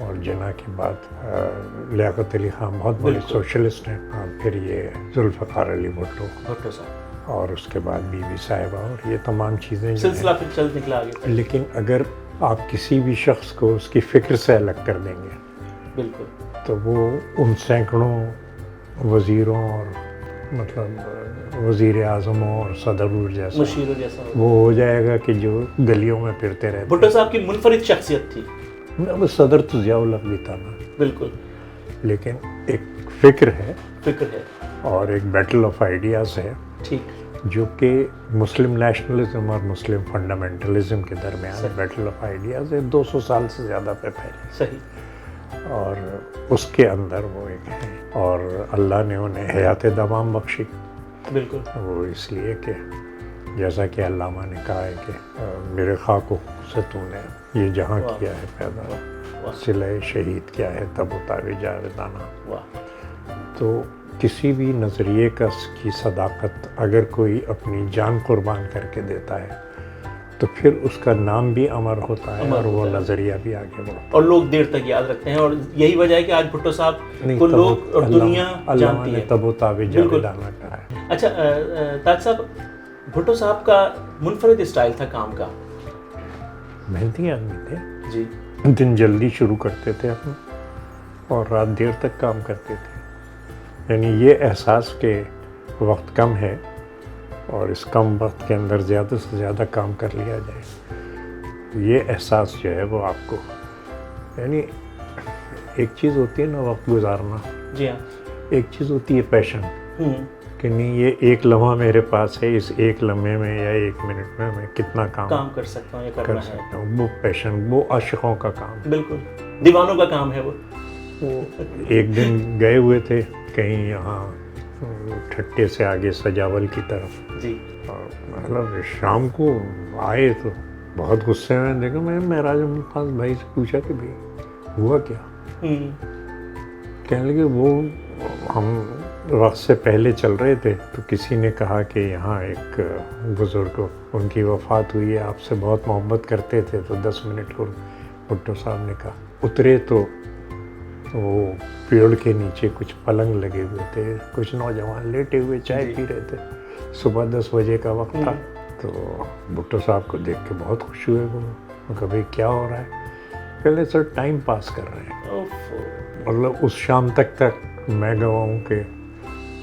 اور جناح کے بعد لیاقت علی خان بہت بڑے سوشلسٹ ہیں، اور پھر یہ ذوالفقار علی بھٹو صاحب، اور اس کے بعد بی بی صاحبہ، اور یہ تمام چیزیں جو سلسلہ پھر چل نکلا آگے. لیکن اگر آپ کسی بھی شخص کو اس کی فکر سے الگ کر دیں گے بالکل تو وہ ان سینکڑوں وزیروں اور مطلب وزیر اعظموں اور صدر جیسا مشیروں جیسا وہ ہو جائے گا کہ جو گلیوں میں پھرتے رہتے. بھٹو صاحب کی منفرد شخصیت تھی. وہ صدر تو ضیاء الحق بھی تھا نا، بالکل، لیکن ایک فکر ہے فکر ہے اور ایک بیٹل آف آئیڈیاز ہے، ٹھیک، جو کہ مسلم نیشنلزم اور مسلم فنڈامنٹلزم کے درمیان بیٹل آف آئیڈیاز ہے، 200 سال سے زیادہ پہ پھیلی، صحیح، اور اس کے اندر وہ ایک ہے، اور اللہ نے انہیں حیات دوام بخشی. بالکل، وہ اس لیے کہ جیسا کہ علامہ نے کہا ہے کہ میرے خاک و خون سے تو نے یہ جہاں کیا ہے پیدا، صلہ شہید کیا ہے تب اتارے جاویدانہ. تو کسی بھی نظریے کی صداقت اگر کوئی اپنی جان قربان کر کے دیتا ہے تو پھر اس کا نام بھی امر ہوتا ہے اور وہ نظریہ بھی آگے بڑھتا ہے، اور لوگ دیر تک یاد رکھتے ہیں. اور یہی وجہ ہے کہ آج بھٹو صاحب کو لوگ اور دنیا جانتی ہے. تب اتارے جاویدانہ کہا ہے. اچھا تاج صاحب، بھٹو صاحب کا منفرد اسٹائل تھا کام کا. محنتی آدمی تھے جی، دن جلدی شروع کرتے تھے اپنا اور رات دیر تک کام کرتے تھے. یعنی یہ احساس کہ وقت کم ہے اور اس کم وقت کے اندر زیادہ سے زیادہ کام کر لیا جائے، یہ احساس جو ہے وہ آپ کو، یعنی ایک چیز ہوتی ہے نا وقت گزارنا، جی ہاں، ایک چیز ہوتی ہے پیشن، کہ نہیں یہ ایک لمحہ میرے پاس ہے، اس ایک لمحے میں یا ایک منٹ میں میں کتنا کام کر سکتا ہوں یا کر کرنا سکتا ہوں. وہ پیشن، وہ عاشقوں کا کام، بالکل دیوانوں کا کام ہے. وہ ایک دن گئے ہوئے تھے کہیں یہاں ٹھٹے سے آگے سجاول کی طرف، جی، اور مطلب شام کو آئے تو بہت غصے میں دیکھا. میں معراج خاص بھائی سے پوچھا کہ بھائی ہوا کیا؟ کہنے لگے وہ ہم وقت سے پہلے چل رہے تھے تو کسی نے کہا کہ یہاں ایک بزرگ ان کی وفات ہوئی ہے، آپ سے بہت محبت کرتے تھے، تو 10 منٹ کو بھٹو صاحب نے کہا. اترے تو وہ پیڑ کے نیچے کچھ پلنگ لگے ہوئے تھے، کچھ نوجوان لیٹے ہوئے چائے پی رہے تھے. صبح 10 بجے کا وقت تھا. تو بھٹو صاحب کو دیکھ کے بہت خوش ہوئے. وہ کہ بھائی کیا ہو رہا ہے؟ پہلے سر ٹائم پاس کر رہے ہیں. مطلب اس شام تک میں گواؤں کہ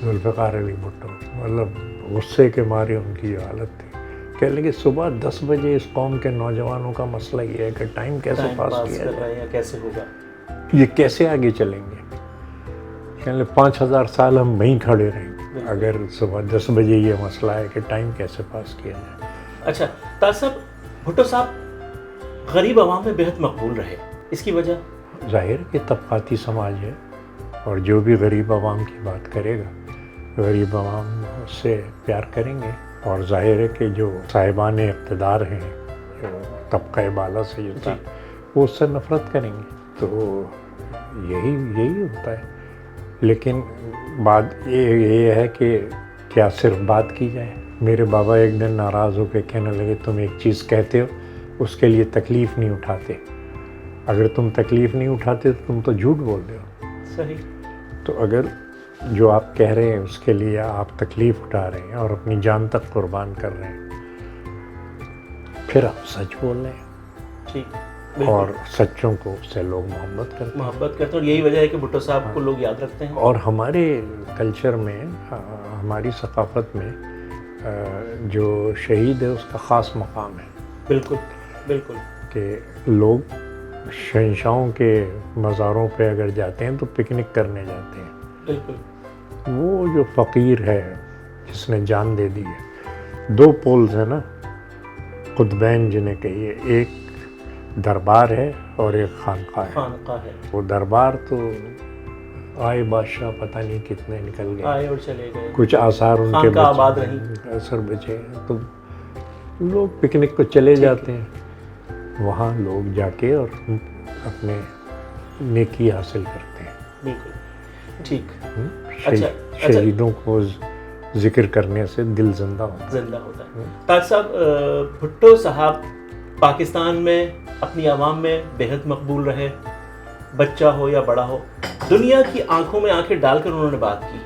ذوالفقار علی بھٹو مطلب غصے کے مارے ان کی جو حالت تھی. کہنے لگے صبح 10 بجے اس قوم کے نوجوانوں کا مسئلہ یہ ہے کہ ٹائم کیسے پاس کیا جائے، کیسے ہوگا، یہ کیسے آگے چلیں گے. کہنے لگے 5000 سال ہم وہیں کھڑے رہیں گے اگر صبح 10 بجے یہ مسئلہ ہے کہ ٹائم کیسے پاس کیا جائے. اچھا تاج صاحب، بھٹو صاحب غریب عوام میں بہت مقبول رہے، اس کی وجہ؟ ظاہر کہ طبقاتی سماج ہے اور جو بھی غریب عوام کی بات کرے گا غریب عوام اس سے پیار کریں گے، اور ظاہر ہے کہ جو صاحبان اقتدار ہیں، جو طبقہ بالا سے جو تھا وہ اس سے نفرت کریں گے. تو یہی ہوتا ہے. لیکن بات یہ ہے کہ کیا صرف بات کی جائے. میرے بابا ایک دن ناراض ہو کے کہنے لگے تم ایک چیز کہتے ہو اس کے لیے تکلیف نہیں اٹھاتے، اگر تم تکلیف نہیں اٹھاتے تو تم تو جھوٹ بول رہے ہو. صحیح. تو اگر جو آپ کہہ رہے ہیں اس کے لیے آپ تکلیف اٹھا رہے ہیں اور اپنی جان تک قربان کر رہے ہیں، پھر آپ سچ بول رہے ہیں. ٹھیک. اور سچوں کو سے لوگ محبت کرتے ہیں. اور یہی وجہ ہے کہ بھٹو صاحب کو لوگ یاد رکھتے ہیں. اور ہمارے کلچر میں، ہماری ثقافت میں جو شہید ہے اس کا خاص مقام ہے. بالکل بالکل. کہ لوگ شہنشاہوں کے مزاروں پہ اگر جاتے ہیں تو پکنک کرنے جاتے ہیں. بالکل. وہ جو فقیر ہے جس نے جان دے دی ہے، 2 پولز ہیں نا قطبین جنہیں کہیے، ایک دربار ہے اور ایک خانقاہ ہے. وہ دربار تو آئے بادشاہ پتہ نہیں کتنے نکل گئے، آئے اور چلے گئے، کچھ آثار ان کے اثر بچے ہیں. تو لوگ پکنک کو چلے جاتے ہیں، وہاں لوگ جا کے اور اپنے نیکی حاصل کرتے ہیں. بالکل ٹھیک. شہیدوں کو ذکر کرنے سے دل زندہ ہوتا ہے. تاج صاحب، بھٹو صاحب پاکستان میں اپنی عوام میں بہت مقبول رہے. بچہ ہو یا بڑا ہو، دنیا کی آنکھوں میں آنکھیں ڈال کر انہوں نے بات کی.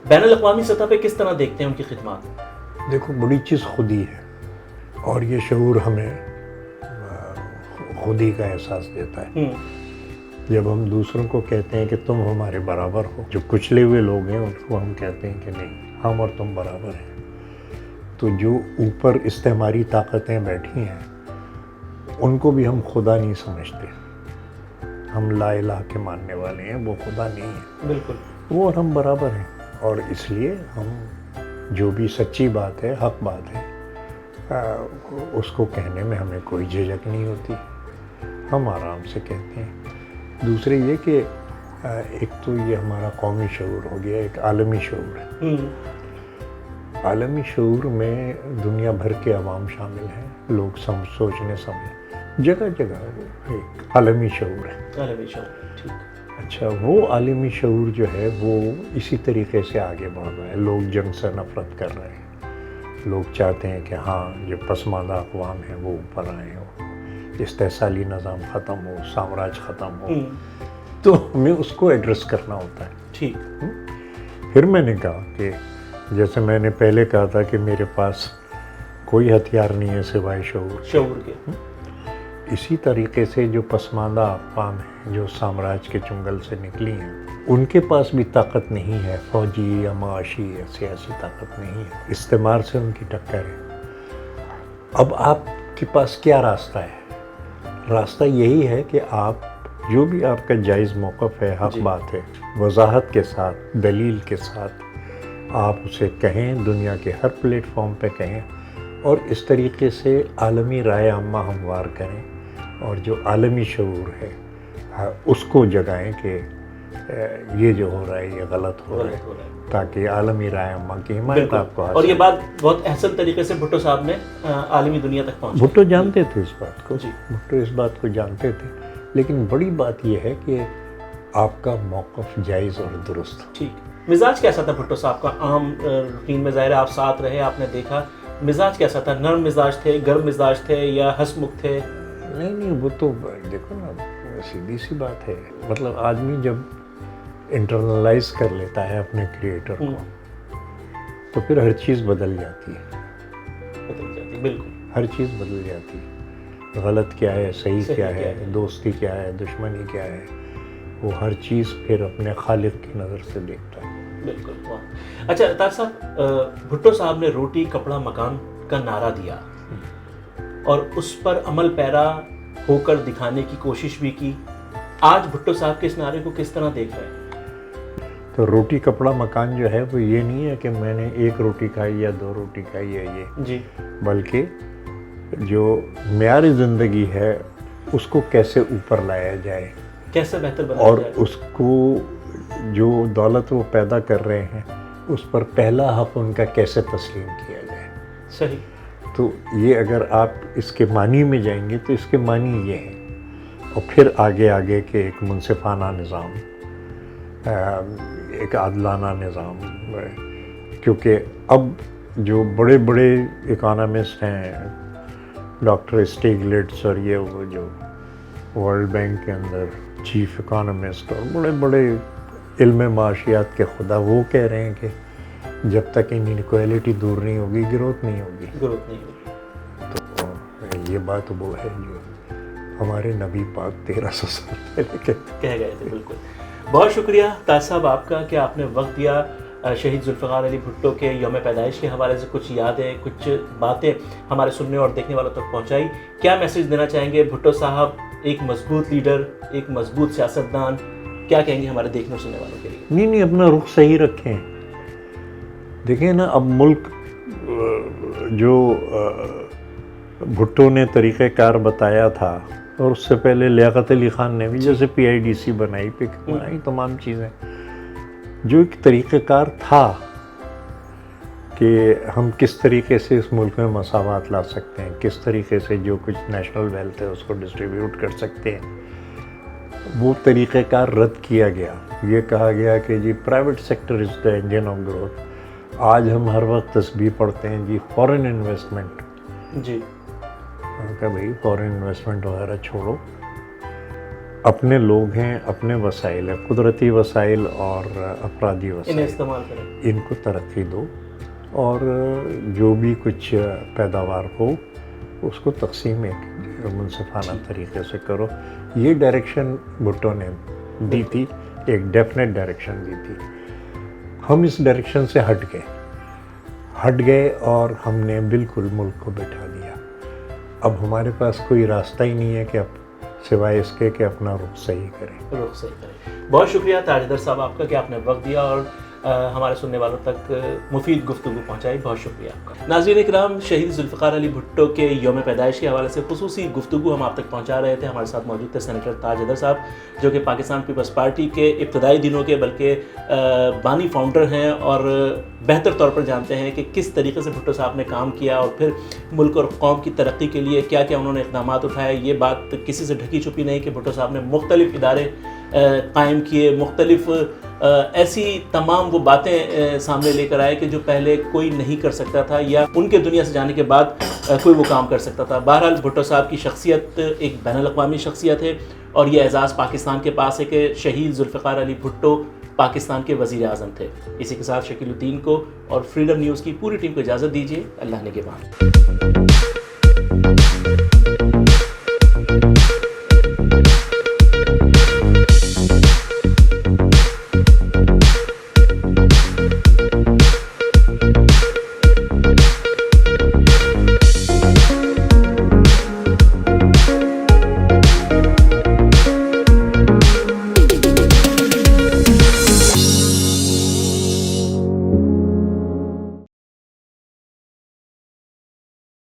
بین الاقوامی سطح پہ کس طرح دیکھتے ہیں ان کی خدمات؟ دیکھو بڑی چیز خودی ہے، اور یہ شعور ہمیں خودی کا احساس دیتا ہے. جب ہم دوسروں کو کہتے ہیں کہ تم ہمارے برابر ہو، جو کچلے ہوئے لوگ ہیں ان کو ہم کہتے ہیں کہ نہیں، ہم اور تم برابر ہیں. تو جو اوپر استعماری طاقتیں بیٹھی ہیں ان کو بھی ہم خدا نہیں سمجھتے. ہم لا الہ کے ماننے والے ہیں، وہ خدا نہیں ہے. بالکل. وہ اور ہم برابر ہیں، اور اس لیے ہم جو بھی سچی بات ہے، حق بات ہے، اس کو کہنے میں ہمیں کوئی جھجک نہیں ہوتی. ہم آرام سے کہتے ہیں. دوسرے یہ کہ ایک تو یہ ہمارا قومی شعور ہو گیا، ایک عالمی شعور ہے. عالمی شعور میں دنیا بھر کے عوام شامل ہیں، لوگ سوچنے سمجھنے، جگہ جگہ ایک عالمی شعور ہے. عالمی شعور، ٹھیک. اچھا، وہ عالمی شعور جو ہے وہ اسی طریقے سے آگے بڑھ رہا ہے. لوگ جنگ سے نفرت کر رہے ہیں، لوگ چاہتے ہیں کہ ہاں جو پسماندہ اقوام ہیں وہ اوپر آئیں ہو، استحصالی نظام ختم ہو، سامراج ختم ہو. تو ہمیں اس کو ایڈریس کرنا ہوتا ہے. ٹھیک. پھر میں نے کہا کہ جیسے میں نے پہلے کہا تھا کہ میرے پاس کوئی ہتھیار نہیں ہے سوائے شعور کے. اسی طریقے سے جو پسماندہ اقوام ہیں، جو سامراج کے چنگل سے نکلی ہیں، ان کے پاس بھی طاقت نہیں ہے، فوجی یا معاشی یا سیاسی طاقت نہیں ہے. استعمار سے ان کی ٹکر ہے. اب آپ کے پاس کیا راستہ ہے؟ راستہ یہی ہے کہ آپ جو بھی آپ کا جائز موقف ہے، حق بات ہے، وضاحت کے ساتھ، دلیل کے ساتھ آپ اسے کہیں، دنیا کے ہر پلیٹ فارم پہ کہیں، اور اس طریقے سے عالمی رائے عامہ ہموار کریں، اور جو عالمی شعور ہے اس کو جگائیں کہ یہ جو ہو رہا ہے یہ غلط ہو رہا ہے، تاکہ عالمی رائے عامہ کی حمایت آپ کو حاصل. اور یہ بات بہت احسن طریقے سے بھٹو صاحب نے عالمی دنیا تک پہنچائی. بھٹو جانتے تھے اس بات کو. بھٹو اس بات کو جانتے تھے، لیکن بڑی بات یہ ہے کہ آپ کا موقف جائز اور درست. ٹھیک. مزاج کیسا تھا بھٹو صاحب کا؟ عام روٹین میں ظاہر ہے آپ ساتھ رہے، آپ نے دیکھا، مزاج کیسا تھا؟ نرم مزاج تھے، گرم مزاج تھے، یا ہنسمکھ تھے؟ نہیں، وہ تو دیکھو نا، سیدھی سی بات ہے. مطلب آدمی جب انٹرنلائز کر لیتا ہے اپنے کریٹر کو تو پھر ہر چیز بدل جاتی ہے. بالکل ہر چیز بدل جاتی ہے. غلط کیا ہے، صحیح کیا ہے، دوستی کیا ہے، دشمنی کیا ہے، وہ ہر چیز پھر اپنے خالق کی نظر سے دیکھتا ہے. بالکل. اچھا طاہر صاحب، بھٹو صاحب نے روٹی کپڑا مکان کا نعرہ دیا اور اس پر عمل پیرا ہو کر دکھانے کی کوشش بھی کی. آج بھٹو صاحب کے اس نعرے کو کس طرح دیکھ رہے ہیں؟ تو روٹی کپڑا مکان جو ہے وہ یہ نہیں ہے کہ میں نے ایک روٹی کھائی یا دو روٹی کھائی ہے یہ جی، بلکہ جو معیار زندگی ہے اس کو کیسے اوپر لایا جائے، کیسے بہتر بنایا اور جائے، اس کو جو دولت وہ پیدا کر رہے ہیں اس پر پہلا حق ان کا کیسے تسلیم کیا جائے. صحیح. تو یہ اگر آپ اس کے معنی میں جائیں گے تو اس کے معنی یہ ہیں. اور پھر آگے کے ایک منصفانہ نظام، ایک عادلانہ نظام، کیونکہ اب جو بڑے بڑے اکانومسٹ ہیں، ڈاکٹر اسٹیگلٹس اور یہ وہ جو ورلڈ بینک کے اندر چیف اکانومسٹ اور بڑے بڑے علم معاشیات کے خدا، وہ کہہ رہے ہیں کہ جب تک انیکویلٹی دور نہیں ہوگی گروتھ نہیں ہوگی. تو یہ بات وہ ہے جو ہمارے نبی پاک 1300 سال پہلے کہہ گئے تھے. بالکل. بہت شکریہ طاہر صاحب آپ کا کہ آپ نے وقت دیا. شہید ذوالفقار علی بھٹو کے یوم پیدائش کے حوالے سے کچھ یادیں، کچھ باتیں ہمارے سننے اور دیکھنے والوں تک پہنچائی. کیا میسیج دینا چاہیں گے؟ بھٹو صاحب ایک مضبوط لیڈر، ایک مضبوط سیاستدان، کیا کہیں گے ہمارے دیکھنے اور سننے والوں کے لیے؟ نہیں، اپنا رخ صحیح رکھیں. دیکھیں نا، اب ملک جو بھٹو نے طریقہ کار بتایا تھا، اور اس سے پہلے لیاقت علی خان نے بھی جیسے PIDC بنائی، پک بنائی، تمام چیزیں، جو ایک طریقہ کار تھا کہ ہم کس طریقے سے اس ملک میں مساوات لا سکتے ہیں، کس طریقے سے جو کچھ نیشنل ویلتھ ہے اس کو ڈسٹریبیوٹ کر سکتے ہیں، وہ طریقہ کار رد کیا گیا. یہ کہا گیا کہ جی private sector is the engine of growth. آج ہم ہر وقت تسبیح پڑھتے ہیں جی فورن انویسٹمنٹ. جی، کہ بھائی فورن انویسٹمنٹ وغیرہ چھوڑو، اپنے لوگ ہیں، اپنے وسائل ہیں، قدرتی وسائل اور افرادی وسائل، انہیں استعمال کریں، ان کو ترقی دو اور جو بھی کچھ پیداوار ہو اس کو تقسیم ایک منصفانہ طریقے سے کرو. یہ ڈائریکشن بھٹو نے دی تھی، ایک ڈیفینیٹ ڈائریکشن دی تھی. ہم اس ڈائریکشن سے ہٹ گئے اور ہم نے بالکل ملک کو بٹھا دیا. اب ہمارے پاس کوئی راستہ ہی نہیں ہے کہ اب سوائے اس کے کہ اپنا رخ صحیح کریں. بہت شکریہ تاجدر صاحب آپ کا کہ آپ نے وقت دیا اور ہمارے سننے والوں تک مفید گفتگو پہنچائی. بہت شکریہ آپ کا. ناظرین اکرام، شہید ذوالفقار علی بھٹو کے یوم پیدائش کے حوالے سے خصوصی گفتگو ہم آپ تک پہنچا رہے تھے. ہمارے ساتھ موجود تھے سینیٹر تاجدر صاحب، جو کہ پاکستان پیپلز پارٹی کے ابتدائی دنوں کے بلکہ بانی فاؤنڈر ہیں اور بہتر طور پر جانتے ہیں کہ کس طریقے سے بھٹو صاحب نے کام کیا اور پھر ملک اور قوم کی ترقی کے لیے کیا کیا انہوں نے اقدامات اٹھائے. یہ بات کسی سے ڈھکی چھپی نہیں کہ بھٹو صاحب نے مختلف ادارے قائم کیے، مختلف ایسی تمام وہ باتیں سامنے لے کر آئے کہ جو پہلے کوئی نہیں کر سکتا تھا یا ان کے دنیا سے جانے کے بعد کوئی وہ کام کر سکتا تھا. بہرحال بھٹو صاحب کی شخصیت ایک بین الاقوامی شخصیت ہے اور یہ اعزاز پاکستان کے پاس ہے کہ شہید ذوالفقار علی بھٹو پاکستان کے وزیر اعظم تھے. اسی کے ساتھ شکیل الدین کو اور فریڈم نیوز کی پوری ٹیم کو اجازت دیجیے. اللہ نگہبان.